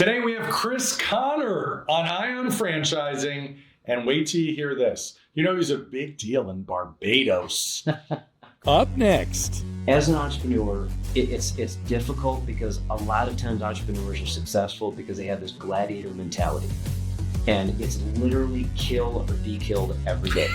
Today we have Chris Connor on Ion Franchising, and wait till you hear this. You know he's a big deal in Barbados. Up next. As an entrepreneur, it's difficult because a lot of times entrepreneurs are successful because they have this gladiator mentality. And it's literally kill or be killed every day.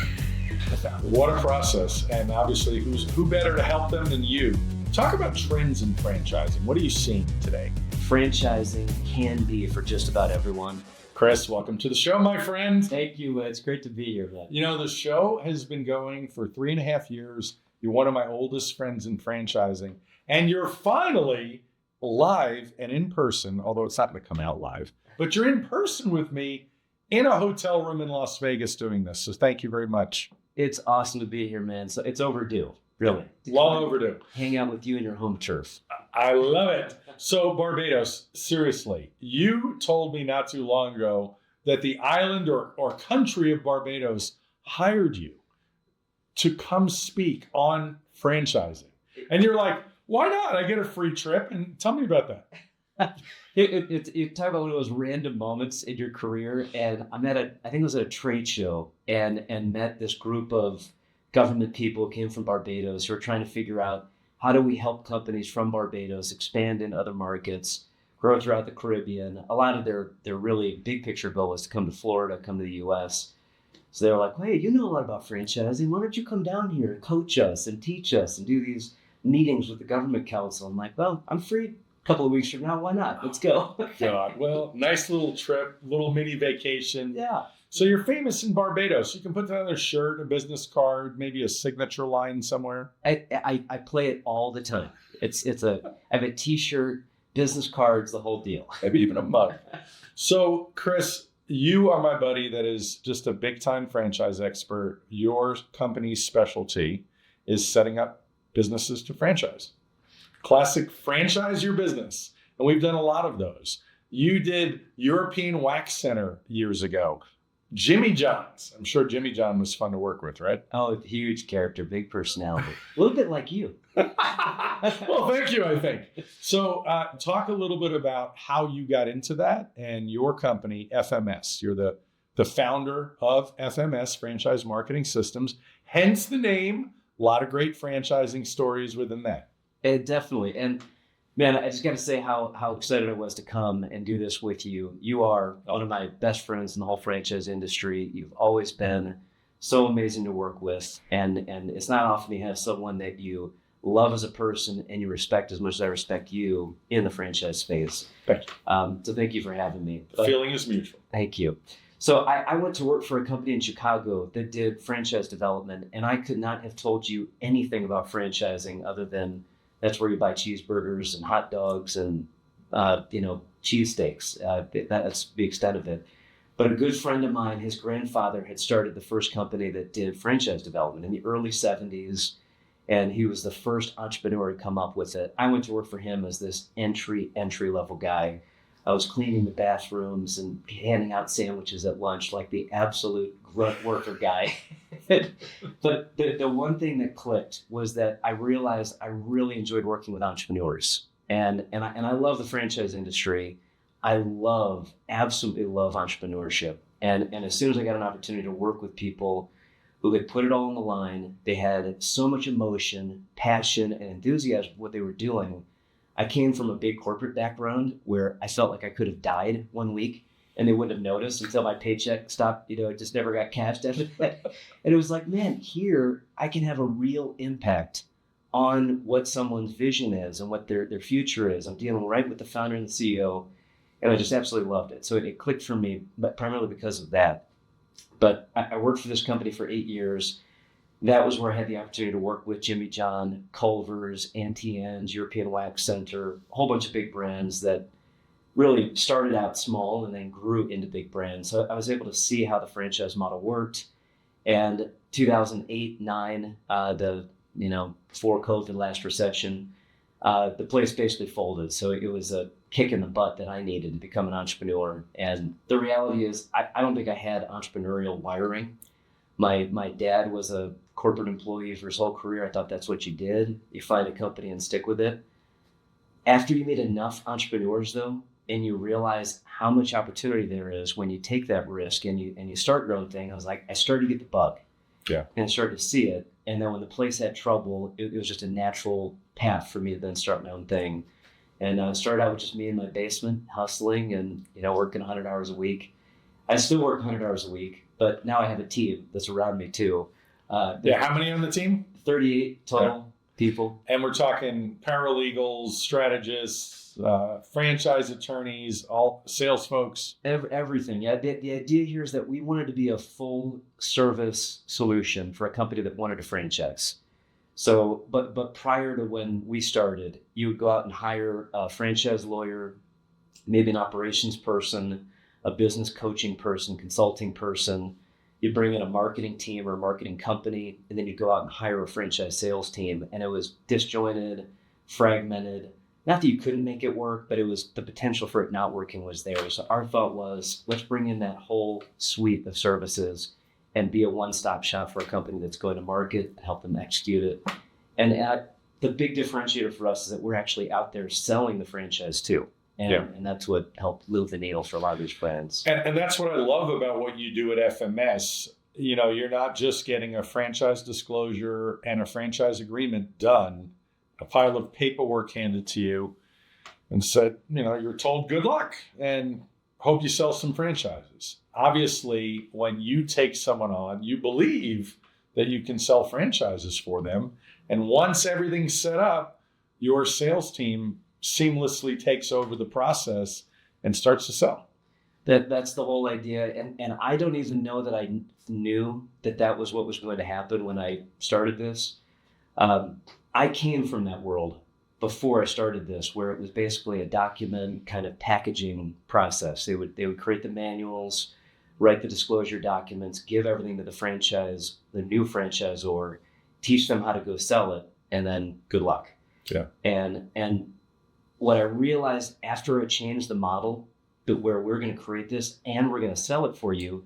What a process. And obviously, who better to help them than you? Talk about trends in franchising. What are you seeing today? Franchising can be for just about everyone. Chris, welcome to the show, my friend. Thank you. It's great to be here, man. You know, the show has been going for 3.5 years. You're one of my oldest friends in franchising. And you're finally live and in person, although it's not going to come out live, but you're in person with me in a hotel room in Las Vegas doing this. So thank you very much. It's awesome to be here, man. So it's overdue, really. Long overdue. Hang out with you and your home turf. I love it. So Barbados, seriously, you told me not too long ago that the island or country of Barbados hired you to come speak on franchising. And you're like, why not? I get a free trip. And tell me about that. You talk about one of those random moments in your career, and I'm I think it was at a trade show, and met this group of government people who came from Barbados who are trying to figure out how do we help companies from Barbados expand in other markets, grow throughout the Caribbean. A lot of their really big picture goal was to come to Florida, come to the U.S. So they were like, hey, you know a lot about franchising. Why don't you come down here and coach us and teach us and do these meetings with the government council? I'm like, well, I'm free a couple of weeks from now. Why not? Let's go. God, well, nice little trip, little mini vacation. Yeah. So you're famous in Barbados. You can put that on a shirt, a business card, maybe a signature line somewhere. I play it all the time. I have a T-shirt, business cards, the whole deal. Maybe even a mug. So Chris, you are my buddy that is just a big time franchise expert. Your company's specialty is setting up businesses to franchise. Classic franchise your business. And we've done a lot of those. You did European Wax Center years ago. Jimmy John's. I'm sure Jimmy John was fun to work with, right? Oh, huge character, big personality. A little bit like you. Well, thank you, I think. So talk a little bit about how you got into that and your company, FMS. You're the founder of FMS, Franchise Marketing Systems, hence the name. A lot of great franchising stories within that. Definitely. And man, I just got to say how excited I was to come and do this with you. You are one of my best friends in the whole franchise industry. You've always been so amazing to work with. And it's not often you have someone that you love as a person and you respect as much as I respect you in the franchise space. Thank you. So thank you for having me. The feeling is mutual. Thank you. So I went to work for a company in Chicago that did franchise development, and I could not have told you anything about franchising other than that's where you buy cheeseburgers and hot dogs and, cheesesteaks. That's the extent of it. But a good friend of mine, his grandfather had started the first company that did franchise development in the early 70s. And he was the first entrepreneur to come up with it. I went to work for him as this entry level guy. I was cleaning the bathrooms and handing out sandwiches at lunch like the absolute grunt worker guy. But the one thing that clicked was that I realized I really enjoyed working with entrepreneurs. And I love the franchise industry. I absolutely love entrepreneurship. And as soon as I got an opportunity to work with people who had put it all on the line, they had so much emotion, passion, and enthusiasm for what they were doing. I came from a big corporate background where I felt like I could have died one week and they wouldn't have noticed until my paycheck stopped, it just never got cashed after that. And it was like, man, here I can have a real impact on what someone's vision is and what their future is. I'm dealing right with the founder and the CEO, and I just absolutely loved it. So it clicked for me, but primarily because of that. But I worked for this company for 8 years. That was where I had the opportunity to work with Jimmy John, Culver's, Auntie Anne's, European Wax Center, a whole bunch of big brands that really started out small and then grew into big brands. So I was able to see how the franchise model worked. And 2008-9, before COVID, last recession, the place basically folded. So it was a kick in the butt that I needed to become an entrepreneur. And the reality is, I don't think I had entrepreneurial wiring. My dad was a corporate employee for his whole career. I thought that's what you did. You find a company and stick with it. After you meet enough entrepreneurs, though, and you realize how much opportunity there is when you take that risk and you start your own thing. I started to get the bug. Yeah. And I started to see it. And then when the place had trouble, it was just a natural path for me to then start my own thing. And I started out with just me in my basement, hustling and, working 100 hours a week. I still work 100 hours a week, but now I have a team that's around me too. How many on the team? 38 total people. And we're talking paralegals, strategists, franchise attorneys, all sales folks. Everything. Yeah. The idea here is that we wanted to be a full service solution for a company that wanted to franchise. So, but prior to when we started, you would go out and hire a franchise lawyer, maybe an operations person, a business coaching person, consulting person. You bring in a marketing team or a marketing company, and then you go out and hire a franchise sales team. And it was disjointed, fragmented. Not that you couldn't make it work, but it was the potential for it not working was there. So our thought was, let's bring in that whole suite of services and be a one-stop shop for a company that's going to market and help them execute it. And the big differentiator for us is that we're actually out there selling the franchise too. And that's what helped move the needle for a lot of these brands. And that's what I love about what you do at FMS. You're not just getting a franchise disclosure and a franchise agreement done, a pile of paperwork handed to you and said, you're told good luck and hope you sell some franchises. Obviously, when you take someone on, you believe that you can sell franchises for them. And once everything's set up, your sales team seamlessly takes over the process and starts to sell. That's the whole idea. And I don't even know that I knew that was what was going to happen when I started this. I came from that world before I started this, where it was basically a document kind of packaging process. They would create the manuals, write the disclosure documents, give everything to the new franchisor, teach them how to go sell it, and then good luck. Yeah. And what I realized after I changed the model, that where we're going to create this and we're going to sell it for you,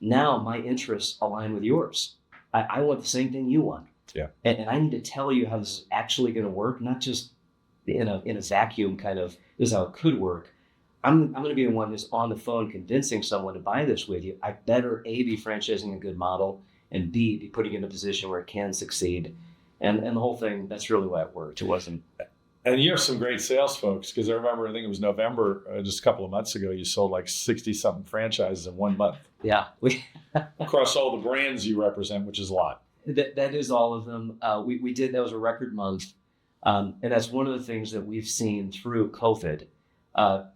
now my interests align with yours. I want the same thing you want. Yeah. And I need to tell you how this is actually going to work, not just in a vacuum kind of, this is how it could work. I'm going to be the one who's on the phone convincing someone to buy this with you. I better A, be franchising a good model, and B, be putting it in a position where it can succeed. And the whole thing, that's really why it worked. It wasn't. And you have some great sales folks, because I remember, I think it was November, just a couple of months ago, you sold like 60-something franchises in 1 month. Yeah. Across all the brands you represent, which is a lot. That is all of them. We did, that was a record month. And that's one of the things that we've seen through COVID.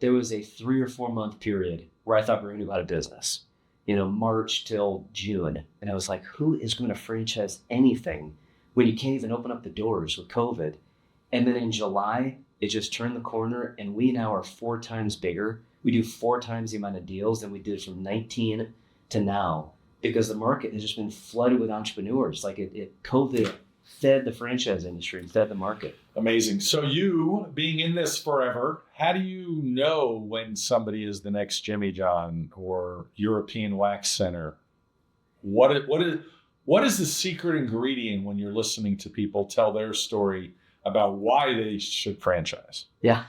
There was a 3 or 4 month period where I thought we were going to go out of business, March till June. And I was like, who is going to franchise anything when you can't even open up the doors with COVID? And then in July, it just turned the corner, and we now are 4 times bigger. We do 4 times the amount of deals than we did from 19 to now, because the market has just been flooded with entrepreneurs. Like COVID fed the franchise industry and fed the market. Amazing. So you, being in this forever, how do you know when somebody is the next Jimmy John or European Wax Center? What is the secret ingredient when you're listening to people tell their story about why they should franchise? Yeah.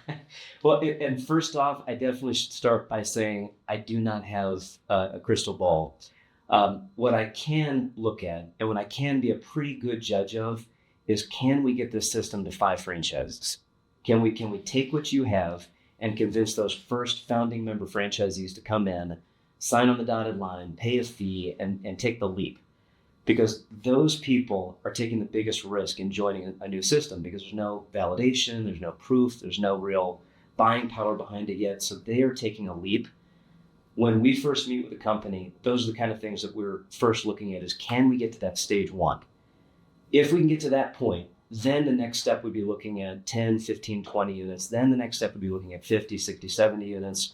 Well, and first off, I definitely should start by saying I do not have a crystal ball. What I can look at and what I can be a pretty good judge of is, can we get this system to 5 franchises? Can we take what you have and convince those first founding member franchisees to come in, sign on the dotted line, pay a fee, and take the leap? Because those people are taking the biggest risk in joining a new system, because there's no validation, there's no proof, there's no real buying power behind it yet. So they are taking a leap. When we first meet with a company, those are the kind of things that we're first looking at is, can we get to that stage 1? If we can get to that point, then the next step would be looking at 10, 15, 20 units. Then the next step would be looking at 50, 60, 70 units.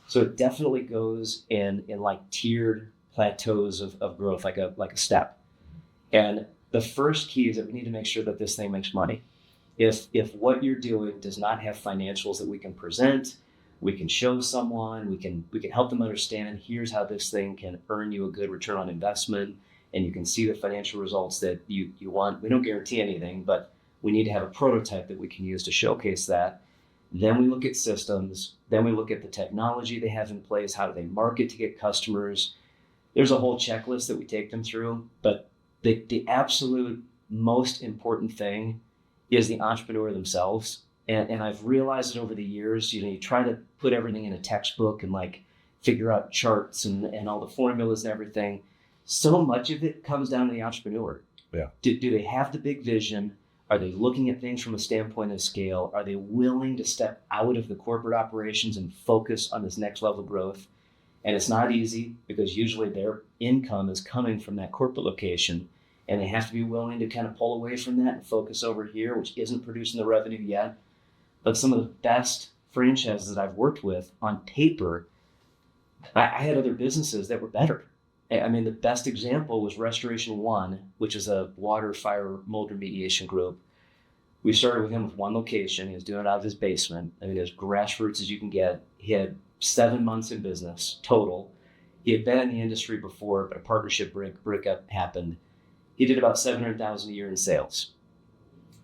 So it definitely goes in like tiered plateaus of growth, like a step. And the first key is that we need to make sure that this thing makes money. If what you're doing does not have financials that we can present, we can show someone, we can help them understand, here's how this thing can earn you a good return on investment, and you can see the financial results that you want. We don't guarantee anything, but we need to have a prototype that we can use to showcase that. Then we look at systems. Then we look at the technology they have in place. How do they market to get customers? There's a whole checklist that we take them through. But the absolute most important thing is the entrepreneur themselves. And I've realized it over the years, you try to put everything in a textbook and like figure out charts and all the formulas and everything. So much of it comes down to the entrepreneur. Yeah. Do they have the big vision? Are they looking at things from a standpoint of scale? Are they willing to step out of the corporate operations and focus on this next level growth? And it's not easy because usually their income is coming from that corporate location, and they have to be willing to kind of pull away from that and focus over here, which isn't producing the revenue yet. But some of the best franchises that I've worked with on paper, I had other businesses that were better. I mean, the best example was Restoration One, which is a water, fire, mold remediation group. We started with him with one location. He was doing it out of his basement. I mean, as grassroots as you can get. He had 7 months in business total. He had been in the industry before, but a partnership breakup happened. He did about $700,000 a year in sales.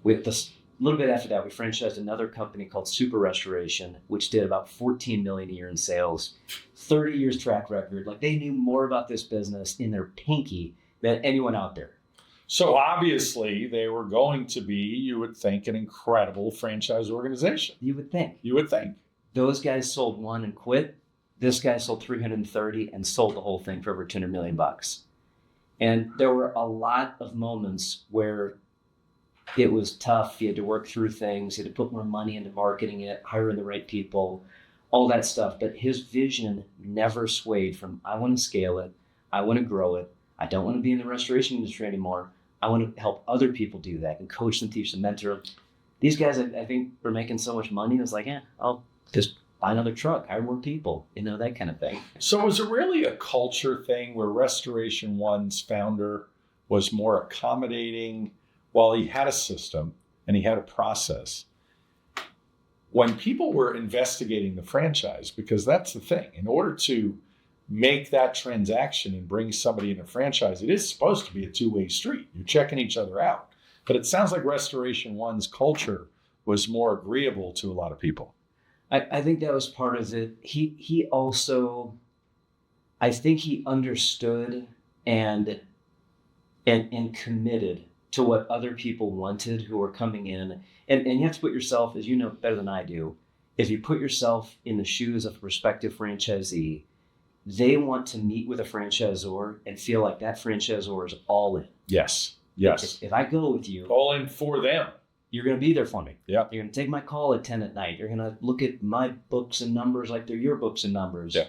With this, a little bit after that, we franchised another company called Super Restoration, which did about $14 million a year in sales. 30 years track record. Like, they knew more about this business in their pinky than anyone out there. So obviously they were going to be, you would think, an incredible franchise organization. You would think. You would think. Those guys sold one and quit. This guy sold 330 and sold the whole thing for over $200 million. And there were a lot of moments where it was tough. You had to work through things. You had to put more money into marketing it, hiring the right people, all that stuff. But his vision never swayed from, I want to scale it. I want to grow it. I don't want to be in the restoration industry anymore. I want to help other people do that and coach them, teach them, mentor them. These guys, I think, were making so much money. It was like, I'll just buy another truck, hire more people, that kind of thing. So was it really a culture thing where Restoration One's founder was more accommodating while he had a system and he had a process? When people were investigating the franchise, because that's the thing, in order to make that transaction and bring somebody in a franchise, it is supposed to be a two-way street. You're checking each other out. But it sounds like Restoration One's culture was more agreeable to a lot of people. I think that was part of it. He also, I think he understood and committed to what other people wanted who were coming in. And you have to put yourself, as you know better than I do, if you put yourself in the shoes of a prospective franchisee, they want to meet with a franchisor and feel like that franchisor is all in. Yes. If I go with you, all in for them. You're going to be there for me. Yeah. You're going to take my call at 10 at night. You're going to look at my books and numbers like they're your books and numbers. Yeah.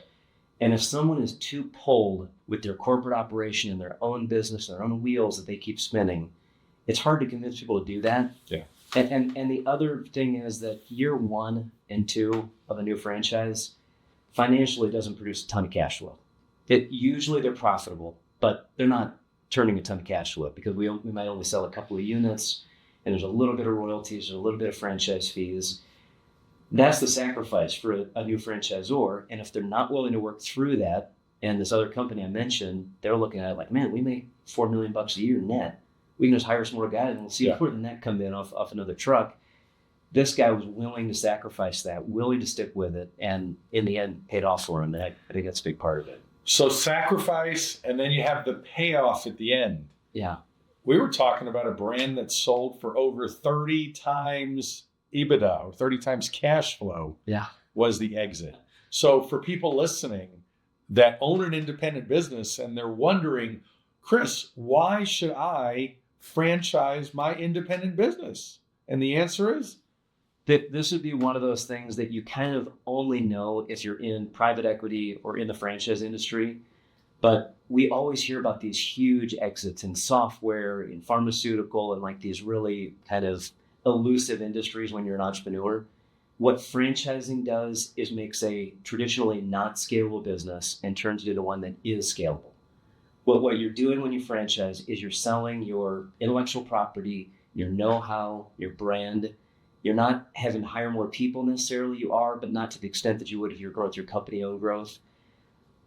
And if someone is too pulled with their corporate operation and their own business, their own wheels that they keep spinning, it's hard to convince people to do that. Yeah. And the other thing is that year 1 and 2 of a new franchise financially doesn't produce a ton of cash flow. Usually they're profitable, but they're not turning a ton of cash flow because we might only sell a couple of units, and there's a little bit of royalties, there's a little bit of franchise fees. That's the sacrifice for a new franchisor. And if they're not willing to work through that, and this other company I mentioned, they're looking at it like, man, we make $4 million a year net. We can just hire some more guys and we'll see where the net come in off another truck. This guy was willing to sacrifice that, willing to stick with it, and in the end paid off for him. And I think that's a big part of it. So sacrifice, and then you have the payoff at the end. Yeah. We were talking about a brand that sold for over 30 times EBITDA, or 30 times cash flow. Yeah. Was the exit. So for people listening that own an independent business and they're wondering, Chris, why should I franchise my independent business? And the answer is? That this would be one of those things that you kind of only know if you're in private equity or in the franchise industry. But we always hear about these huge exits in software, in pharmaceutical, and like these really kind of elusive industries when you're an entrepreneur. What franchising does is makes a traditionally not scalable business and turns it into one that is scalable. What you're doing when you franchise is you're selling your intellectual property, your know-how, your brand. You're not having to hire more people necessarily. You are, but not to the extent that you would if you're growing your company-owned growth.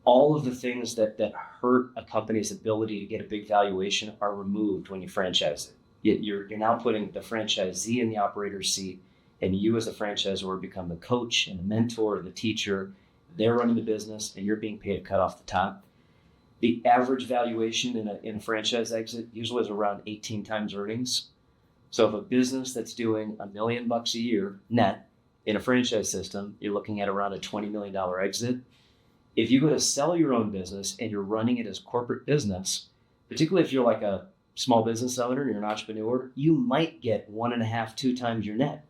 All of the things that hurt a company's ability to get a big valuation are removed when you franchise it. You're now putting the franchisee in the operator's seat, and you as the franchisor become the coach and the mentor, the teacher. They're running the business, and you're being paid a cut off the top. The average valuation in a franchise exit usually is around 18 times earnings. So if a business that's doing $1 million a year net in a franchise system, you're looking at around a $20 million exit. If you go to sell your own business and you're running it as corporate business, particularly if you're like a small business owner and you're an entrepreneur, you might get 1.5, 2 times your net.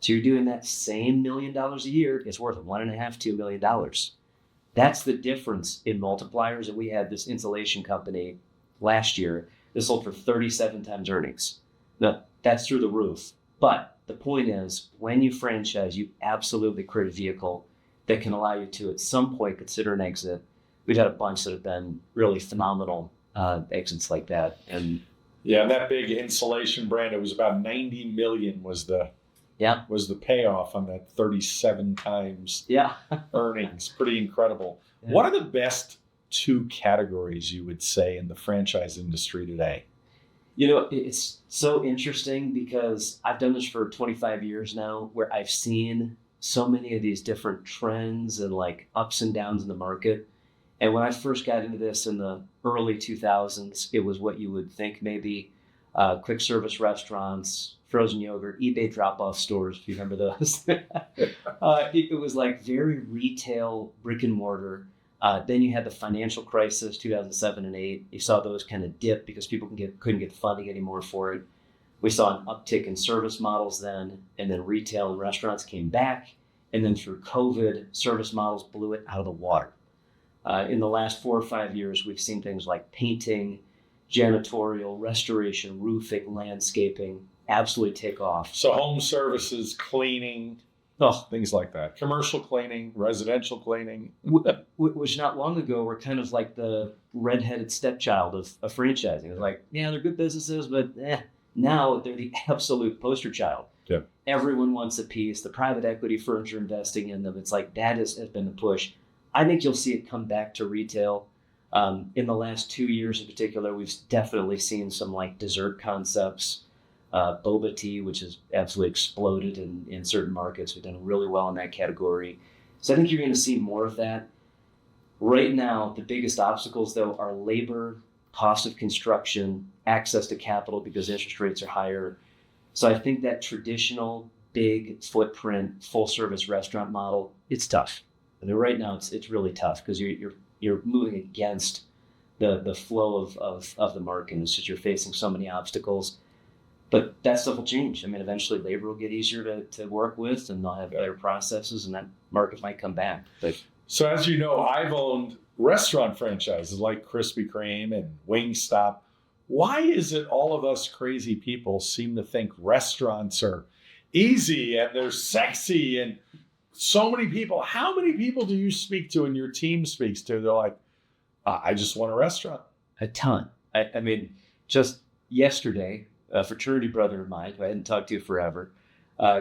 So you're doing that same $1 million a year, it's worth $1.5, $2 million. That's the difference in multipliers. And we had this insulation company last year that sold for 37 times earnings. Now, that's through the roof. But the point is, when you franchise, you absolutely create a vehicle that can allow you to, at some point, consider an exit. We've had a bunch that have been really phenomenal exits like that. And yeah, that big insulation brand, it was about 90 million was the payoff on that 37 times earnings. Pretty incredible. Yeah. What are the best 2 categories you would say in the franchise industry today? You know, it's so interesting because I've done this for 25 years now, where I've seen so many of these different trends and like ups and downs in the market. And when I first got into this in the early 2000s, it was what you would think maybe quick service restaurants, frozen yogurt, eBay drop-off stores, if you remember those. It was like very retail, brick and mortar. Then you had the financial crisis, 2007 and 8. You saw those kind of dip because people couldn't get funding anymore for it. We saw an uptick in service models then, and then retail and restaurants came back. And then through COVID, service models blew it out of the water. In the last 4 or 5 years, we've seen things like painting, janitorial, restoration, roofing, landscaping absolutely take off. So home services, cleaning, things like that. Commercial cleaning, residential cleaning. Which not long ago were kind of like the redheaded stepchild of franchising. It's like, yeah, they're good businesses, but now they're the absolute poster child. Yeah. Everyone wants a piece. The private equity firms are investing in them. It's like that has been the push. I think you'll see it come back to retail. In the last 2 years in particular, we've definitely seen some like dessert concepts, boba tea, which has absolutely exploded in certain markets. We've done really well in that category. So I think you're going to see more of that. Right now, the biggest obstacles, though, are labor, cost of construction, access to capital because interest rates are higher. So I think that traditional, big footprint, full service restaurant model, it's tough. I mean, right now, it's really tough because you're moving against the flow of the market. It's just you're facing so many obstacles. But that stuff will change. I mean, eventually labor will get easier to work with, and they'll have better processes, and that market might come back. But so as you know, I've owned restaurant franchises like Krispy Kreme and Wingstop. Why is it all of us crazy people seem to think restaurants are easy and they're sexy and so many people? How many people do you speak to and your team speaks to? They're like, I just want a restaurant. A ton. I mean, just yesterday, a fraternity brother of mine who I hadn't talked to forever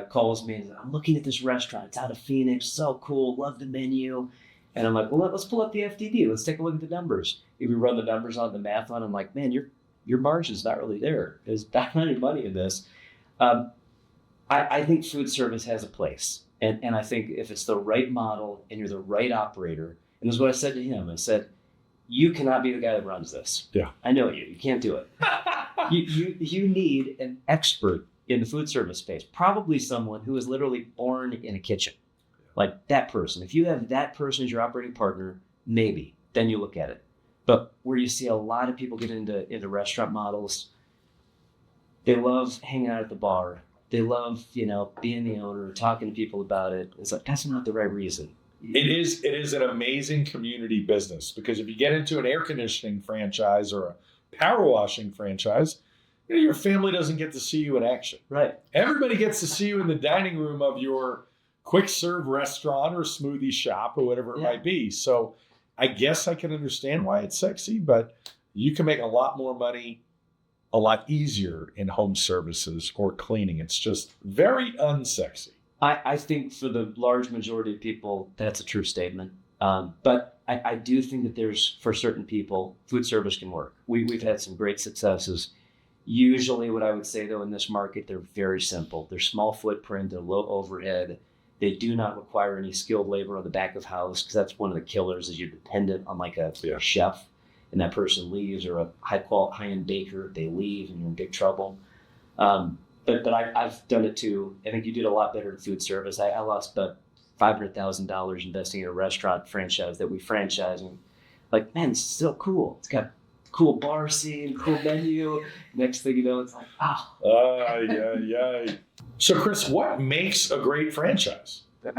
calls me and says, I'm looking at this restaurant. It's out of Phoenix. So cool. Love the menu. And I'm like, well, let's pull up the FDD. Let's take a look at the numbers. If we run the numbers on, the math on, I'm like, man, your margin's not really there. There's not any money in this. I think food service has a place. And I think if it's the right model and you're the right operator, and this is what I said to him. I said, you cannot be the guy that runs this. Yeah. I know you. You can't do it. You need an expert in the food service space, probably someone who was literally born in a kitchen. Like that person. If you have that person as your operating partner, maybe, then you look at it. But where you see a lot of people get into restaurant models, they love hanging out at the bar. They love, being the owner, talking to people about it. It's like, that's not the right reason. It is an amazing community business because if you get into an air conditioning franchise or a power washing franchise, your family doesn't get to see you in action. Right. Everybody gets to see you in the dining room of your quick serve restaurant or smoothie shop or whatever it might be. So I guess I can understand why it's sexy, but you can make a lot more money a lot easier in home services or cleaning. It's just very unsexy. I think for the large majority of people, that's a true statement. But I do think that there's, for certain people, food service can work. We've had some great successes Usually what I would say though in this market, they're very simple. They're small footprint, they're low overhead. They do not require any skilled labor on the back of house, because that's one of the killers is you're dependent on like a chef, and that person leaves, or a high-end baker, they leave and you're in big trouble. But I've done it too. I think you did a lot better in food service. I lost about $500,000 investing in a restaurant franchise that we franchise, and like, man, it's so cool. It's got cool bar scene, cool menu. Next thing you know, it's like, yeah. So, Chris, what makes a great franchise? The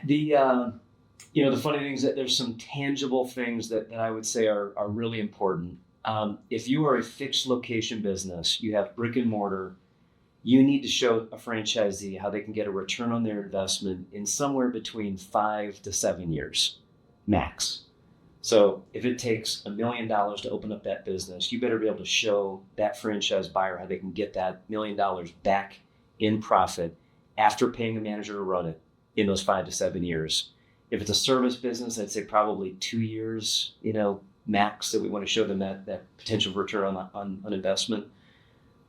the funny thing is that there's some tangible things that I would say are really important. If you are a fixed location business, you have brick and mortar, you need to show a franchisee how they can get a return on their investment in somewhere between 5 to 7 years, max. So if it takes $1 million to open up that business, you better be able to show that franchise buyer how they can get that $1 million back in profit after paying a manager to run it in those 5 to 7 years. If it's a service business, I'd say probably 2 years, max, that we want to show them that potential return on investment.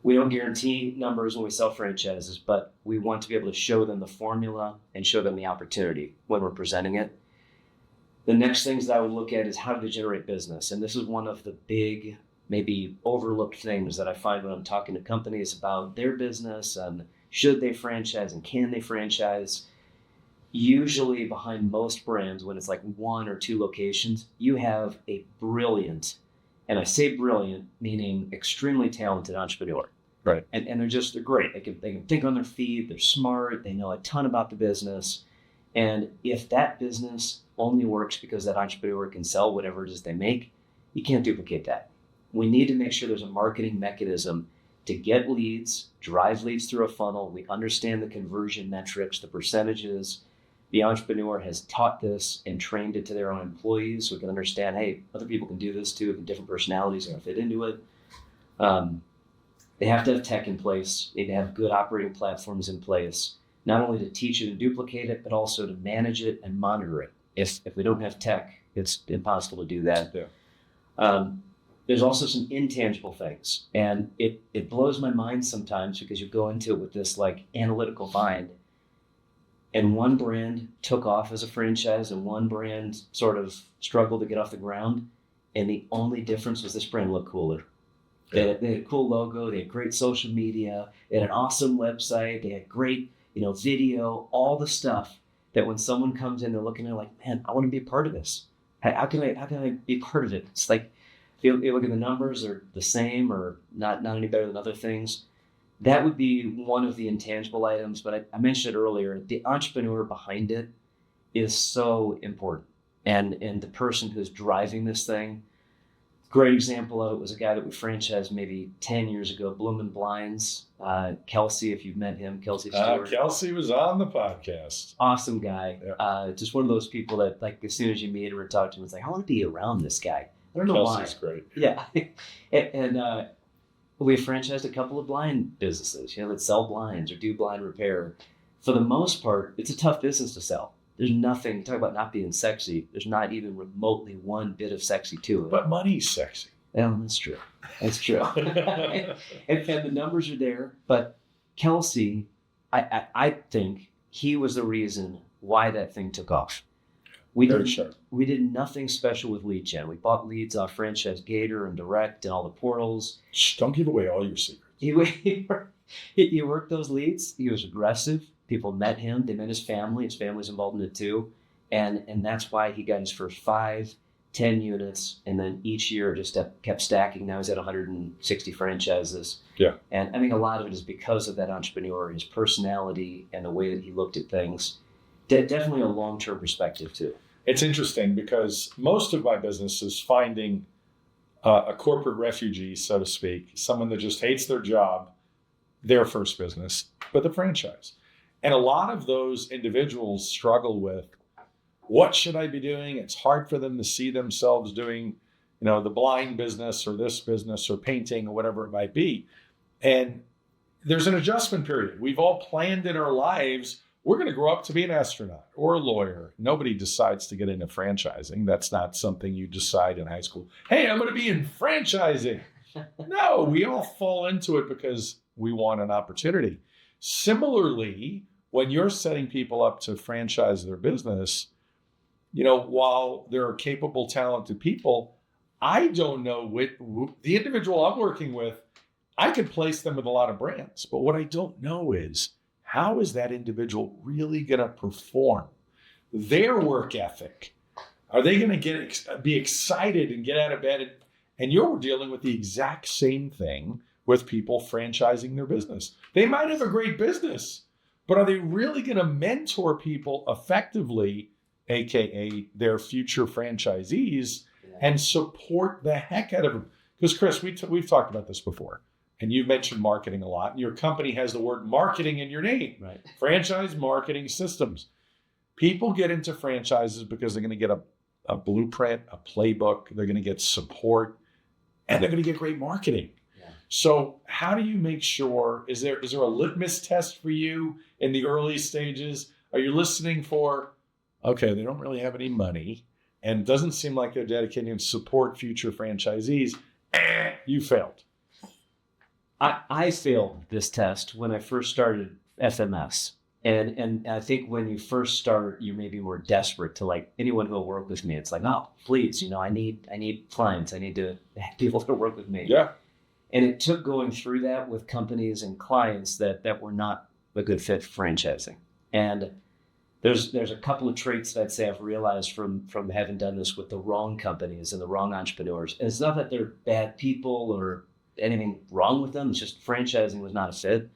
We don't guarantee numbers when we sell franchises, but we want to be able to show them the formula and show them the opportunity when we're presenting it. The next things that I would look at is how do they generate business. And this is one of the big, maybe overlooked things that I find when I'm talking to companies about their business and should they franchise and can they franchise. Usually behind most brands, when it's like 1 or 2 locations, you have a brilliant, and I say brilliant, meaning extremely talented entrepreneur. Right. And they're great. They can think on their feet, they're smart, they know a ton about the business. And if that business only works because that entrepreneur can sell whatever it is they make, you can't duplicate that. We need to make sure there's a marketing mechanism to get leads, drive leads through a funnel. We understand the conversion metrics, the percentages. The entrepreneur has taught this and trained it to their own employees, so we can understand, hey, other people can do this too, and different personalities are going to fit into it. They have to have tech in place. They have good operating platforms in place, not only to teach it and duplicate it, but also to manage it and monitor it. If we don't have tech, it's impossible to do that. Yeah. There's also some intangible things, and it blows my mind sometimes because you go into it with this like analytical mind, and one brand took off as a franchise and one brand sort of struggled to get off the ground, and the only difference was this brand looked cooler. They had a cool logo, they had great social media, they had an awesome website, they had great video, all the stuff that when someone comes in, they're looking at it like, man, I want to be a part of this. How can I be part of it? It's like, you look at the numbers, they're the same or not any better than other things. That would be one of the intangible items, but I mentioned it earlier, the entrepreneur behind it is so important. And the person who's driving this thing, great example of it was a guy that we franchised maybe 10 years ago, Bloomin' Blinds. Kelsey, if you've met him, Kelsey Stewart. Kelsey was on the podcast. Awesome guy. Yeah. Just one of those people that, like, as soon as you meet him or talk to him, it's like, I want to be around this guy. I don't know why. Kelsey's great. Yeah. and we franchised a couple of blind businesses, that sell blinds or do blind repair. For the most part, it's a tough business to sell. There's nothing, talk about not being sexy, there's not even remotely one bit of sexy to it. But money's sexy. Yeah, that's true. That's true. and the numbers are there. But Kelsey, I think he was the reason why that thing took off. We did nothing special with lead gen. We bought leads off Franchise Gator and Direct and all the portals. Shh, don't give away all your secrets. He worked those leads. He was aggressive. People met him. They met his family. His family's involved in it too. And that's why he got his first 5, 10 units. And then each year just kept stacking. Now he's at 160 franchises. Yeah. And I think a lot of it is because of that entrepreneur, his personality, and the way that he looked at things. Definitely a long-term perspective too. It's interesting because most of my business is finding a corporate refugee, so to speak, someone that just hates their job, their first business, but the franchise. And a lot of those individuals struggle with, what should I be doing? It's hard for them to see themselves doing, the blind business or this business or painting or whatever it might be. And there's an adjustment period. We've all planned in our lives, we're going to grow up to be an astronaut or a lawyer. Nobody decides to get into franchising. That's not something you decide in high school. Hey, I'm going to be in franchising. No, we all fall into it because we want an opportunity. Similarly, when you're setting people up to franchise their business, while there are capable, talented people, I don't know the individual I'm working with. I could place them with a lot of brands, but what I don't know is how is that individual really going to perform? Their work ethic. Are they going to be excited and get out of bed? And you're dealing with the exact same thing with people franchising their business. They might have a great business, but are they really going to mentor people effectively, AKA their future franchisees, and support the heck out of them? Because Chris, we've talked about this before, and you've mentioned marketing a lot, and your company has the word marketing in your name, right? Franchise marketing systems. People get into franchises because they're going to get a blueprint, a playbook, they're going to get support, and they're going to get great marketing. Yeah. So how do you make sure, is there a litmus test for you in the early stages? Are you listening for, okay, they don't really have any money and it doesn't seem like they're dedicating to support future franchisees? You failed. I failed this test when I first started FMS. And I think when you first start, you may be more desperate to, like, anyone who will work with me. It's like, oh, please, I need clients. I need to have people to work with me. Yeah. And it took going through that with companies and clients that were not a good fit for franchising. And there's a couple of traits that I'd say I've realized from having done this with the wrong companies and the wrong entrepreneurs. And it's not that they're bad people or anything wrong with them. It's just franchising was not a fit.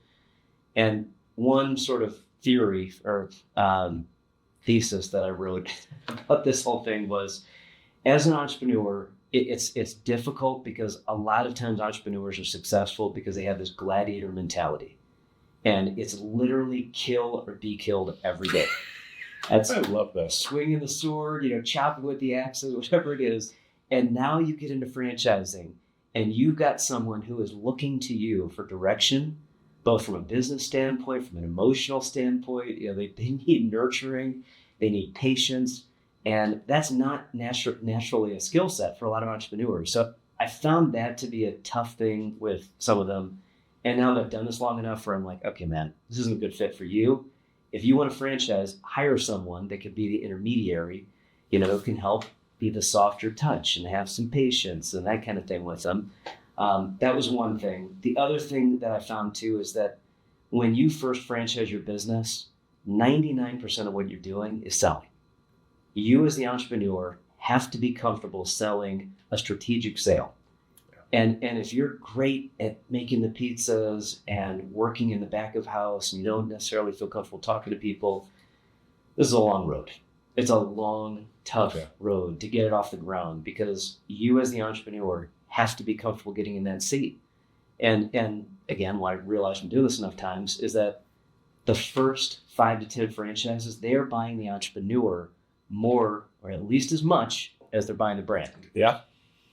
And one sort of theory or thesis that I wrote about this whole thing was, as an entrepreneur, it's difficult because a lot of times entrepreneurs are successful because they have this gladiator mentality, and it's literally kill or be killed every day. I love that. Swinging the sword, chopping with the axes, whatever it is. And now you get into franchising, and you've got someone who is looking to you for direction, both from a business standpoint, from an emotional standpoint. They need nurturing, they need patience, and that's not naturally a skill set for a lot of entrepreneurs. So I found that to be a tough thing with some of them. And now that I've done this long enough where I'm like, okay, man, this isn't a good fit for you. If you want to franchise, hire someone that could be the intermediary, who can help be the softer touch and have some patience and that kind of thing with them. That was one thing. The other thing that I found too is that when you first franchise your business, 99% of what you're doing is selling. You as the entrepreneur have to be comfortable selling a strategic sale. And if you're great at making the pizzas and working in the back of house and you don't necessarily feel comfortable talking to people, this is a long road. It's a long, tough road to get it off the ground, because you as the entrepreneur have to be comfortable getting in that seat. And again, what I realized from doing this enough times is that the first 5 to 10 franchises, they're buying the entrepreneur more, or at least as much, as they're buying the brand. Yeah.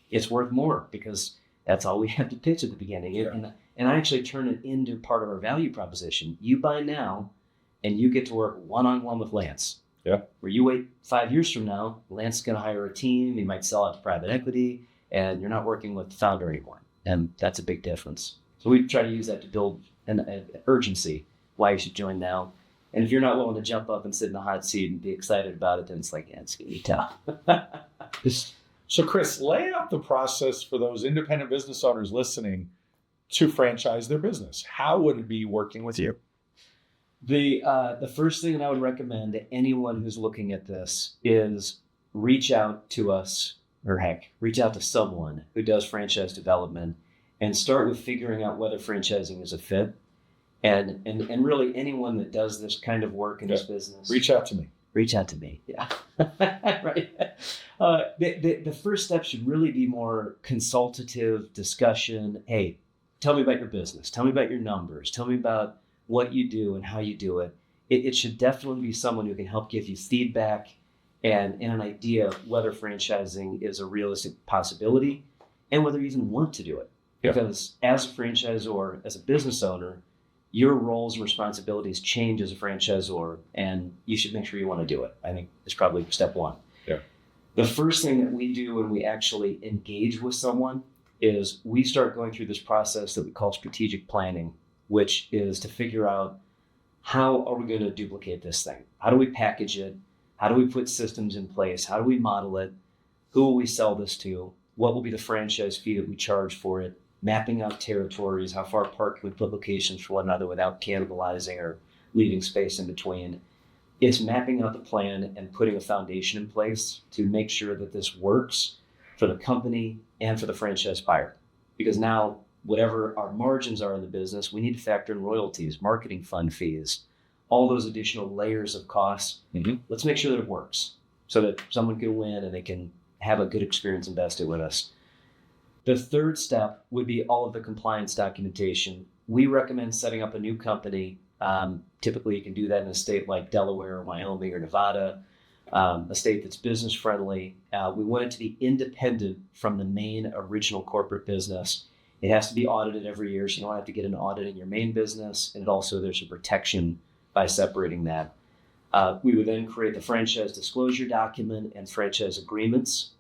It's worth more because that's all we have to pitch at the beginning. Yeah. And I actually turn it into part of our value proposition. You buy now and you get to work one-on-one with Lance. Yeah. Where you wait 5 years from now, Lance is going to hire a team. He might sell out to private equity, and you're not working with the founder anymore. And that's a big difference. So we try to use that to build an urgency, why you should join now. And if you're not willing to jump up and sit in the hot seat and be excited about it, then it's like, yeah, it's going to be tough. So Chris, lay out the process for those independent business owners listening to franchise their business. How would it be working with you? The first thing that I would recommend to anyone who's looking at this is reach out to us, or heck, reach out to someone who does franchise development and start with figuring out whether franchising is a fit. And really anyone that does this kind of work in this business. Reach out to me. Reach out to me. Yeah. Right. The first step should really be more consultative discussion. Hey, tell me about your business. Tell me about your numbers. Tell me about what you do and how you do it. It should definitely be someone who can help give you feedback and an idea of whether franchising is a realistic possibility and whether you even want to do it. Yeah. Because as a franchisor, as a business owner, your roles and responsibilities change as a franchisor, and you should make sure you want to do it. I think it's probably step one. Yeah. The first thing that we do when we actually engage with someone is we start going through this process that we call strategic planning, which is to figure out how are we going to duplicate this thing? How do we package it? How do we put systems in place? How do we model it? Who will we sell this to? What will be the franchise fee that we charge for it? Mapping out territories, how far apart can we put locations from one another without cannibalizing or leaving space in between? It's mapping out the plan and putting a foundation in place to make sure that this works for the company and for the franchise buyer. Because now, whatever our margins are in the business, we need to factor in royalties, marketing fund fees, all those additional layers of costs. Let's make sure that it works so that someone can win and they can have a good experience invested with us. The third step would be all of the compliance documentation. We recommend setting up a new company. Typically, you can do that in a state like Delaware, Wyoming, or Nevada, a state that's business friendly. We want it to be independent from the main original corporate business. It has to be audited every year, so you don't have to get an audit in your main business. And also, there's a protection by separating that. We would then create the franchise disclosure document and franchise agreements.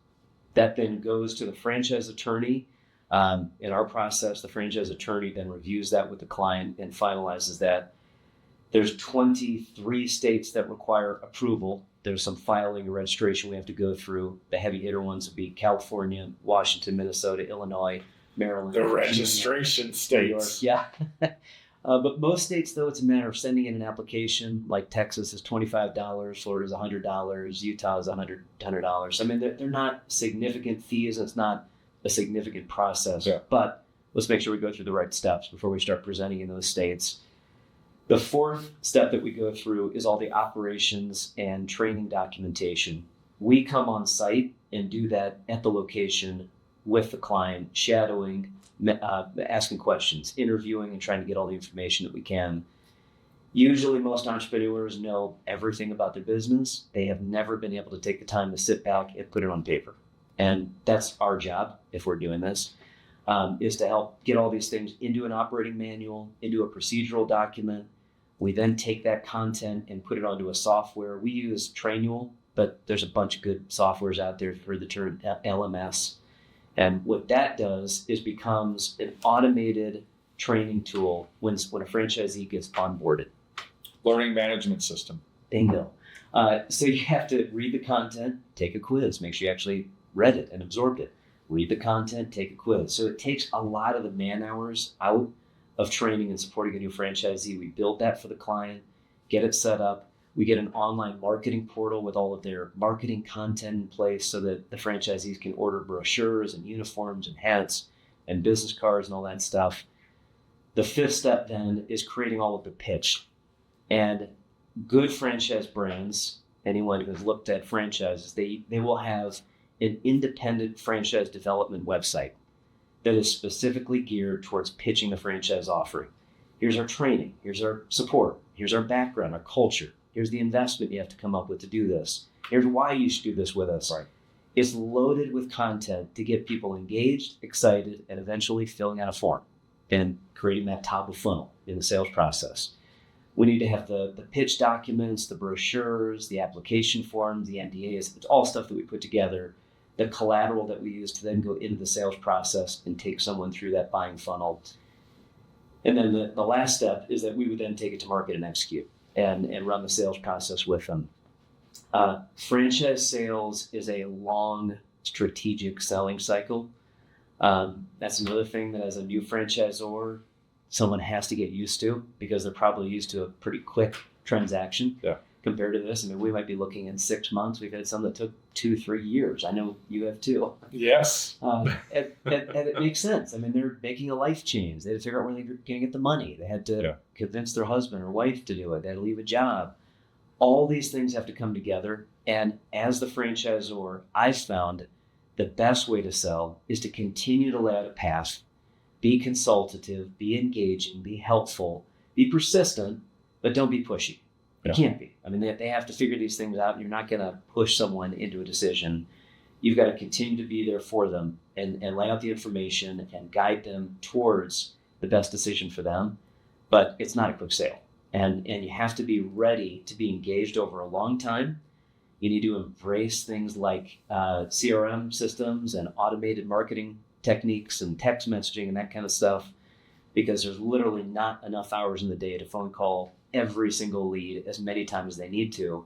That then goes to the franchise attorney. In our process, the franchise attorney then reviews that with the client and finalizes that. There's 23 states that require approval. There's some filing and registration we have to go through. The heavy hitter ones would be California, Washington, Minnesota, Illinois, Maryland. The registration states. Yeah. But most states, though, it's a matter of sending in an application. Like Texas is $25, Florida's $100, Utah is $100. I mean, they're not significant fees. It's not a significant process. Yeah. But let's make sure we go through the right steps before we start presenting in those states. The fourth step that we go through is all the operations and training documentation. We come on site and do that at the location with the client, shadowing, asking questions, interviewing, and trying to get all the information that we can. Usually most entrepreneurs know everything about their business. They have never been able to take the time to sit back and put it on paper. And that's our job, if we're doing this, is to help get all these things into an operating manual, into a procedural document. We then take that content and put it onto a software. We use Trainual, but there's a bunch of good softwares out there for the term LMS. And what that does is becomes an automated training tool when a franchisee gets onboarded. Learning management system. Bingo. So you have to read the content, take a quiz, make sure you actually read it and absorbed it. Read the content, take a quiz. So it takes a lot of the man hours out of training and supporting a new franchisee. We build that for the client, get it set up. We get an online marketing portal with all of their marketing content in place so that the franchisees can order brochures and uniforms and hats and business cards and all that stuff. The fifth step then is creating all of the pitch. And good franchise brands, anyone who's looked at franchises, they will have an independent franchise development website that is specifically geared towards pitching the franchise offering. Here's our training, here's our support, here's our background, our culture, here's the investment you have to come up with to do this, here's why you should do this with us. Right. It's loaded with content to get people engaged, excited, and eventually filling out a form and creating that top of funnel in the sales process. We need to have the pitch documents, the brochures, the application forms, the NDAs. It's all stuff that we put together, the collateral that we use to then go into the sales process and take someone through that buying funnel. And then the last step is that we would then take it to market and execute and run the sales process with them. Franchise sales is a long strategic selling cycle. That's another thing that as a new franchisor, someone has to get used to because they're probably used to a pretty quick transaction. Yeah. Compared to this. I mean, we might be looking in 6 months. We've had some that took 2-3 years. I know you have too. Yes. And it makes sense. I mean, they're making a life change. They had to figure out where they're going to get the money. They had to convince their husband or wife to do it. They had to leave a job. All these things have to come together. And as the franchisor, I've found the best way to sell is to continue to lay out a path, be consultative, be engaging, be helpful, be persistent, but don't be pushy. It can't be. I mean, they have to figure these things out. You're not going to push someone into a decision. You've got to continue to be there for them and lay out the information and guide them towards the best decision for them. But it's not a quick sale. And you have to be ready to be engaged over a long time. You need to embrace things like CRM systems and automated marketing techniques and text messaging and that kind of stuff, because there's literally not enough hours in the day to phone call every single lead as many times as they need to.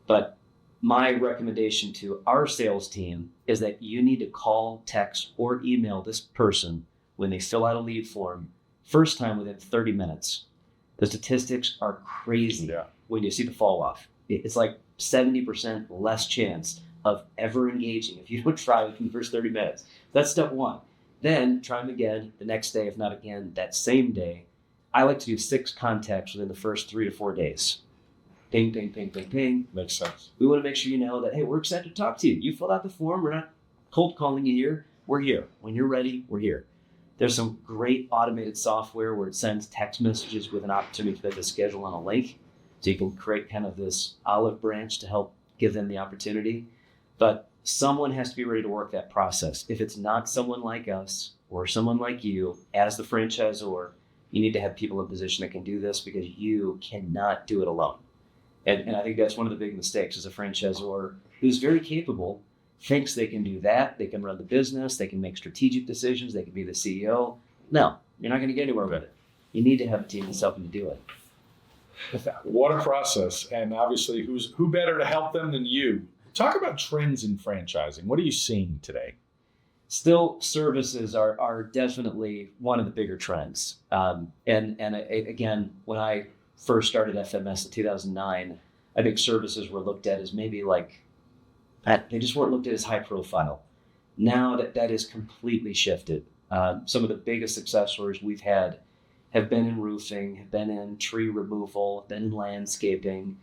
But my recommendation to our sales team is that you need to call, text, or email this person when they fill out a lead form first time within 30 minutes. The statistics are crazy when you see the fall off. It's like 70% less chance of ever engaging if you don't try within the first 30 minutes. That's step one. Then try them again the next day, if not again that same day. I like to do 6 contacts within the first 3 to 4 days. Ping, ping, ping, ping, ping. Makes sense. We want to make sure you know that, hey, we're excited to talk to you. You filled out the form. We're not cold calling you here. We're here. When you're ready, we're here. There's some great automated software where it sends text messages with an opportunity for them to schedule on a link. So you can create kind of this olive branch to help give them the opportunity. But someone has to be ready to work that process. If it's not someone like us or someone like you as the franchisor, you need to have people in a position that can do this, because you cannot do it alone. And I think that's one of the big mistakes as a franchisor who's very capable, thinks they can do that. They can run the business. They can make strategic decisions. They can be the CEO. No, you're not going to get anywhere with it. You need to have a team that's helping to do it. What a process. And obviously, who better to help them than you? Talk about trends in franchising. What are you seeing today? Still, services are definitely one of the bigger trends. Again, when I first started FMS in 2009, I think services were looked at as maybe like, they just weren't looked at as high profile. Now that is completely shifted. Some of the biggest success stories we've had have been in roofing, have been in tree removal, have been in landscaping.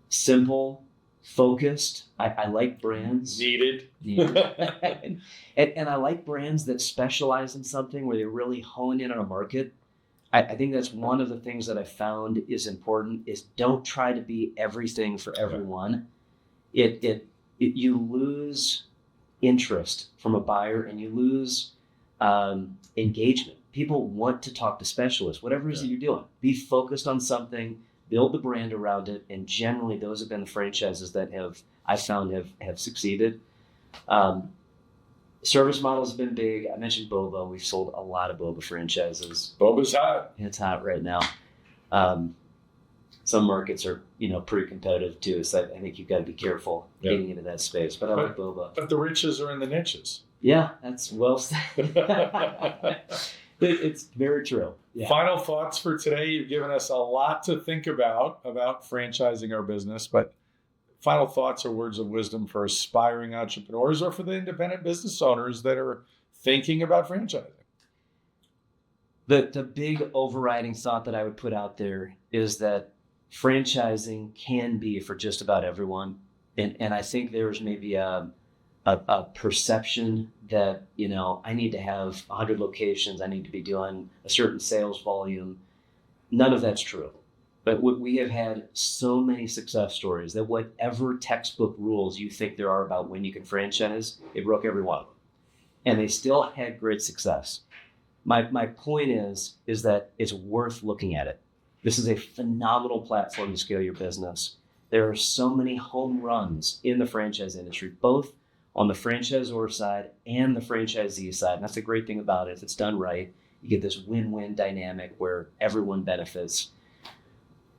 Simple, focused. I like brands. Needed. And I like brands that specialize in something where they really hone in on a market. I think that's one of the things that I found is important, is don't try to be everything for everyone. You lose interest from a buyer, and you lose engagement. People want to talk to specialists, whatever it is that you're doing. Be focused on something, build the brand around it, and generally those have been the franchises that I found have succeeded. Service models have been big. I mentioned boba. We've sold a lot of boba franchises. Boba's hot. It's hot right now. Some markets are, pretty competitive too. So I think you've got to be careful getting into that space. But I like boba. But the riches are in the niches. Yeah, that's well said. It's very true. Yeah. Final thoughts for today. You've given us a lot to think about franchising our business, but final thoughts or words of wisdom for aspiring entrepreneurs or for the independent business owners that are thinking about franchising? The big overriding thought that I would put out there is that franchising can be for just about everyone. And I think there's maybe a perception that, I need to have 100 locations. I need to be doing a certain sales volume. None of that's true. But we have had so many success stories that whatever textbook rules you think there are about when you can franchise, they broke every one of them. And they still had great success. My point is that it's worth looking at it. This is a phenomenal platform to scale your business. There are so many home runs in the franchise industry, both on the franchisor side and the franchisee side. And that's the great thing about it. If it's done right, you get this win-win dynamic where everyone benefits.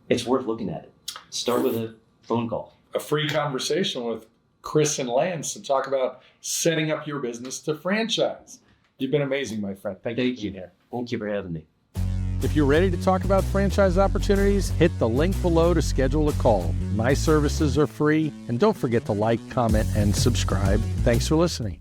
It's worth looking at it. Start with a phone call. A free conversation with Chris and Lance to talk about setting up your business to franchise. You've been amazing, my friend. Thank you for being here. Thank you for having me. If you're ready to talk about franchise opportunities, hit the link below to schedule a call. My services are free, and don't forget to like, comment, and subscribe. Thanks for listening.